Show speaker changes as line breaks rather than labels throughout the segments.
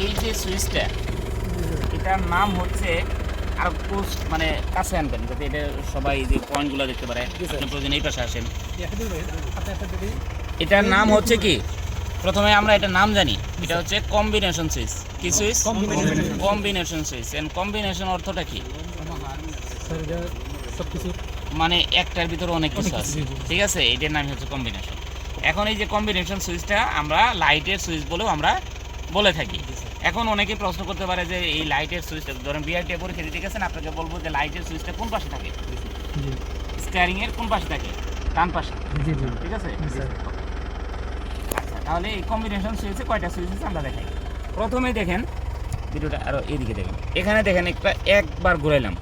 এই যে সুইচটা, এটার নাম হচ্ছে, আর মানে কাছে আনবেন যাতে এটা সবাই যে পয়েন্টগুলো দেখতে পারে। আপনি প্রয়োজন এই পাশে আসেন। এটার নাম হচ্ছে কি, প্রথমে আমরা এটার নাম জানি। এটা হচ্ছে কম্বিনেশন সুইচ। কি switch? Combination switch. And combination অর্থটা কি? মানে একটার ভিতরে অনেক কিছু আছে, ঠিক আছে? এটার নাম হচ্ছে কম্বিনেশন। এখন এই যে কম্বিনেশন সুইচটা আমরা লাইটের সুইচ বলেও আমরা বলে থাকি। এখন অনেকে প্রশ্ন করতে পারে যে এই লাইটের সুইচটা, ধরেন বিআরটি পরীক্ষা দিতে গেছেন, আপনাকে বলবো যে লাইটের সুইচটা কোন পাশে থাকে? স্টিয়ারিং এর কোন পাশে থাকে? ডান পাশে, ঠিক আছে? আচ্ছা, তাহলে এই কম্বিনেশন সুইচে কয়টা সুইচ আছে আমরা দেখাই। প্রথমেই দেখেন ভিডিওটা, আরো এদিকে দেখেন, এখানে দেখেন একবার ঘুরাইলাম,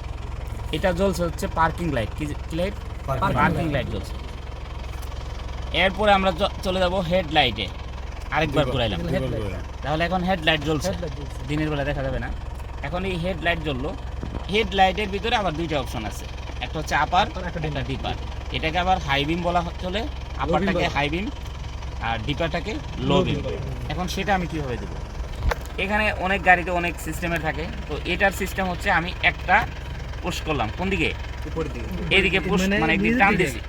এটা জ্বলছে হচ্ছে পার্কিং লাইট। কি লাইট? পার্কিং লাইট জ্বলছে। এরপরে আমরা চলে যাব হেডলাইটে, আরেকবার ঘুরাইলাম, তাহলে এখন হেডলাইট জ্বলছে। দিনের বেলা দেখা যাবে না। এখন এই হেডলাইট জ্বললো। হেডলাইটের ভিতরে আবার দুইটা অপশন আছে, একটা হচ্ছে আপার, একটা ডিপার। এটাকে আবার হাই বিম বলা চলে, আপারটাকে হাই বিম আর ডিপারটাকে লো বিম। এখন সেটা আমি কীভাবে দেবো? এখানে অনেক গাড়িতে অনেক সিস্টেমের থাকে, তো এটার সিস্টেম হচ্ছে আমি একটা পুশ করলাম, কোন দিকে? এইদিকে পুশ, মানে একদিকে টান দিছি,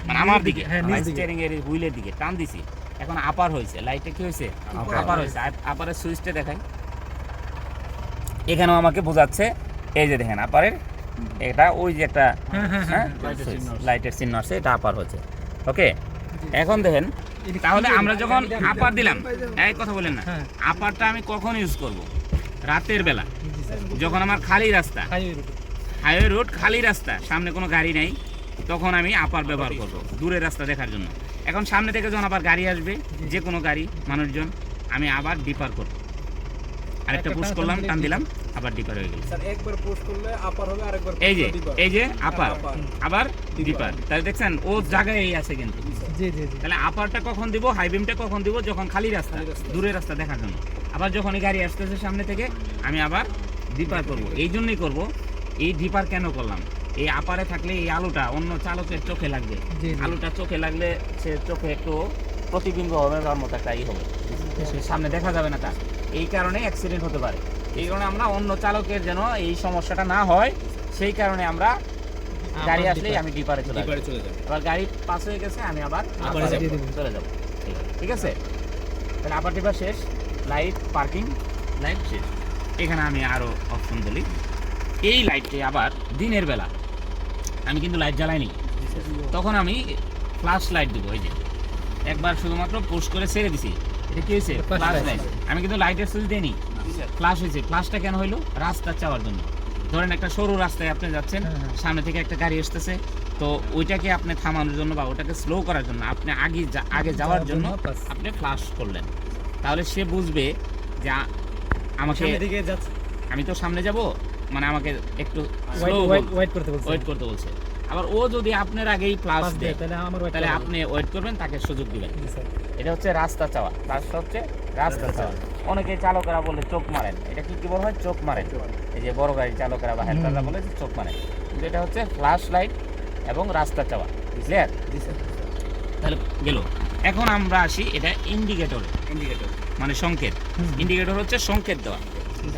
মানে আমার দিকে, স্টিয়ারিং এর হুইলের দিকে টান দিছি। এখন আপার হয়েছে, লাইটটা কি হয়েছে? আপার হয়েছে। আপারের সুইচটা দেখাই, এখানেও আমাকে বোঝাচ্ছে। এই যে দেখেন আপারের এটা, ওই যে একটা লাইটের চিহ্ন আছে, এটা আপার হয়েছে। ওকে, এখন দেখেন, তাহলে আমরা যখন আপার দিলাম, এই কথা বলেন না, আপারটা আমি কখন ইউজ করব? রাতের বেলা, যখন আমার খালি রাস্তা, হাইওয়ে রোড, খালি রাস্তা, সামনে কোনো গাড়ি নাই, তখন আমি আপার ব্যবহার করব দূরের রাস্তা দেখার জন্য। এখন সামনে থেকে যখন আবার গাড়ি আসবে, যে কোনো গাড়ি, মানুষজন, আমি আবার ডিপার করব। আরেকটা পুশ করলাম, টান দিলাম, আবার ডিপার হয়ে গেল।
স্যার একবার পুশ করলে আপার হবে, আরেকবার
এই যে আপার, আবার ডিপার। তাহলে দেখছেন ও জায়গায় এই আছে কিন্তু। তাহলে আপারটা কখন দিব, হাই বিমটা কখন দিব? যখন খালি রাস্তা, দূরের রাস্তা দেখার জন্য। আবার যখন এই গাড়ি আসতেছে সামনে থেকে, আমি আবার ডিপার করব। এই জন্যই করব। এই ডিপার কেন করলাম? এই আপারে থাকলে এই আলোটা অন্য চালকের চোখে লাগবে, আলোটা চোখে লাগলে সে চোখে একটু প্রতিবিম্ব হবে, তার মতো একটা হবে, সামনে দেখা যাবে না তার। এই কারণে অ্যাক্সিডেন্ট হতে পারে। এই কারণে আমরা অন্য চালকের যেন এই সমস্যাটা না হয়, সেই কারণে আমরা গাড়ি আসলেই আমি ডিপারে চলে যাব। আবার গাড়ি পাস হয়ে গেছে, আমি আবার চলে যাব। ঠিক আছে, তাহলে আপার ডিপার শেষ, লাইট, পার্কিং লাইট শেষ। এখানে আমি আরও অপশন বলি। এই লাইটটি আবার দিনের বেলা আমি কিন্তু লাইট জ্বালাইনি, তখন আমি ফ্ল্যাশ লাইট দেবো। এই যে একবার শুধুমাত্র পুশ করে ছেড়ে দিছি, এটা কি হয়েছে? Flash light. আমি কিন্তু লাইটের সুইচ দিইনি, ফ্ল্যাশ হয়েছে। ফ্ল্যাশটা কেন হইলো? রাস্তা চাওয়ার জন্য। ধরেন একটা সরু রাস্তায় আপনি যাচ্ছেন, সামনে থেকে একটা গাড়ি আসতেছে, তো ওইটাকে আপনি থামানোর জন্য বা ওটাকে স্লো করার জন্য, আপনি আগে যাওয়ার জন্য আপনি ফ্ল্যাশ করলেন, তাহলে সে বুঝবে যে আমাকে, আমি তো সামনে যাব, মানে আমাকে একটু ওয়েট করতে বলছে। আবার ও যদি আপনার আগেই প্লাস দেয়, তাহলে আপনি ওয়েট করবেন, তাকে সুযোগ দিবেন। এটা হচ্ছে রাস্তা চাওয়া। রাস্তা হচ্ছে রাস্তা চাওয়া। অনেকে চালকেরা বলে চোখ মারেন, এটা কি বলা হয়? চোখ মারেন। এই যে বড় গাড়ির চালকেরা বা হেল্পাররা বলে যে চোখ মারেন, কিন্তু এটা হচ্ছে ফ্ল্যাশ লাইট এবং রাস্তা চাওয়া। ক্লিয়ার? তাহলে গেল। এখন আমরা আসি এটা ইন্ডিকেটর মানে সংকেত। ইন্ডিকেটর হচ্ছে সংকেত দেওয়া।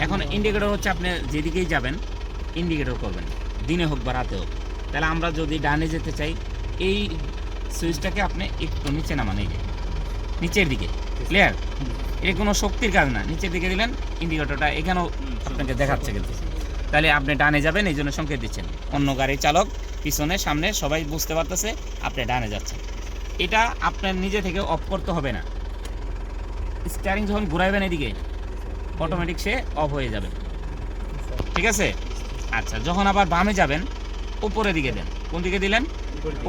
এখন ইন্ডিকেটর হচ্ছে আপনি যেদিকেই যাবেন ইন্ডিকেটর করবেন, দিনে হোক বা রাতে হোক। তাহলে আমরা যদি ডানে যেতে চাই, এই সুইচটাকে আপনি একটু নিচে নামান, এই যে নিচের দিকে। ক্লিয়ার? এটা কোনো শক্তির কাজ না, নিচের দিকে দিলেন, ইন্ডিকেটরটা এখানেও আপনাকে দেখাচ্ছে কিন্তু। তাহলে আপনি ডানে যাবেন, এই জন্য সংকেত দিচ্ছেন। অন্য গাড়ির চালক পিছনে সামনে সবাই বুঝতে পারতেছে আপনি ডানে যাচ্ছেন। এটা আপনার নিজে থেকে অফ করতে হবে না। স্টিয়ারিং যখন ঘুরাইবেন এদিকে, অটোমেটিক সে অফ হয়ে যাবে। ঠিক আছে? আচ্ছা, যখন আবার বামে যাবেন, উপরের দিকে দেন। কোন দিকে দিলেন?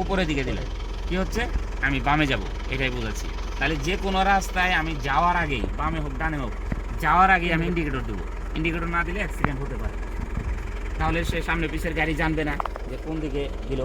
উপরের দিকে দিলেন। কি হচ্ছে? আমি বামে যাব, এটাই বোঝাচ্ছি। তাহলে যে কোনো রাস্তায় আমি যাওয়ার আগেই, বামে হোক ডানে হোক, যাওয়ার আগেই আমি ইন্ডিকেটর দেবো। ইন্ডিকেটর না দিলে অ্যাক্সিডেন্ট হতে পারে, তাহলে সে সামনে পিছের গাড়ি জানবে না যে কোন দিকে দিল।